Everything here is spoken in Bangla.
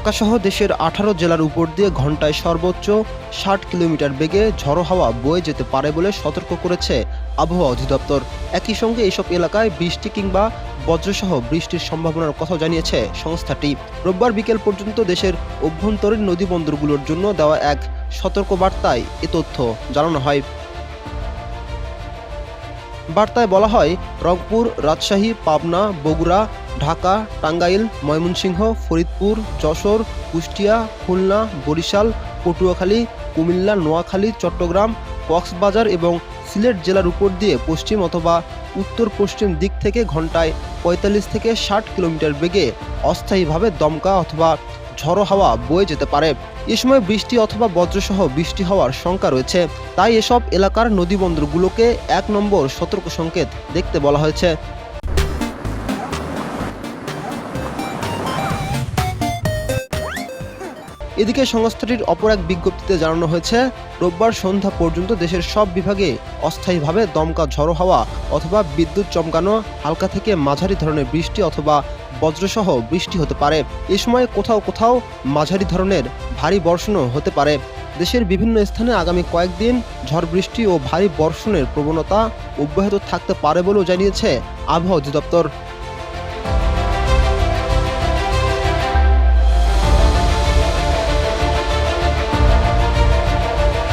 ঢাকাসহ দেশের ১৮ জেলার উপর দিয়ে ঘন্টায় সর্বোচ্চ ৬০ কিলোমিটার বেগে ঝড়ো হাওয়া বয়ে যেতে পারে বলে সতর্ক করেছে আবহাওয়া অধিদপ্তর। একই সঙ্গে এসব এলাকায় বৃষ্টি কিংবা বজ্রসহ বৃষ্টির সম্ভাবনার কথাও জানিয়েছে সংস্থাটি। রোববার বিকেল পর্যন্ত দেশের অভ্যন্তরীণ নদীবন্দরগুলোর জন্য দেওয়া এক সতর্কবার্তায় এ তথ্য জানানো হয়। বার্তায় বলা হয়, রংপুর, রাজশাহী, পাবনা, বগুড়া, ঢাকা, টাঙ্গাইল, ময়মনসিংহ, ফরিদপুর, যশোর, কুষ্টিয়া, খুলনা, বরিশাল, পটুয়াখালী, কুমিল্লা, নোয়াখালী, চট্টগ্রাম, কক্সবাজার এবং সিলেট জেলার উপর দিয়ে পশ্চিম অথবা উত্তর পশ্চিম দিক থেকে ঘন্টায় ৪৫ থেকে ৬০ কিলোমিটার বেগে অস্থায়ীভাবে দমকা অথবা ঝড়ো হাওয়া বয়ে যেতে পারে। এ সময় বৃষ্টি অথবা বজ্রসহ বৃষ্টি হওয়ার শঙ্কা রয়েছে। তাই এসব এলাকার নদীবন্দরগুলোকে ১ নম্বর সতর্ক সংকেত দেখতে বলা হয়েছে। এদিকে সংস্থাটির অপর এক বিজ্ঞপ্তিতে জানানো হয়েছে, রোববার সন্ধ্যা পর্যন্ত দেশের সব বিভাগে অস্থায়ীভাবে দমকা ঝড়ো হাওয়া অথবা বিদ্যুৎ চমকানো হালকা থেকে মাঝারি ধরনের বৃষ্টি অথবা বজ্রসহ বৃষ্টি হতে পারে। এ সময় কোথাও কোথাও মাঝারি ধরনের ভারী বর্ষণও হতে পারে। দেশের বিভিন্ন স্থানে আগামী কয়েকদিন ঝড় বৃষ্টি ও ভারী বর্ষণের প্রবণতা অব্যাহত থাকতে পারে বলেও জানিয়েছে আবহাওয়া অধিদপ্তর।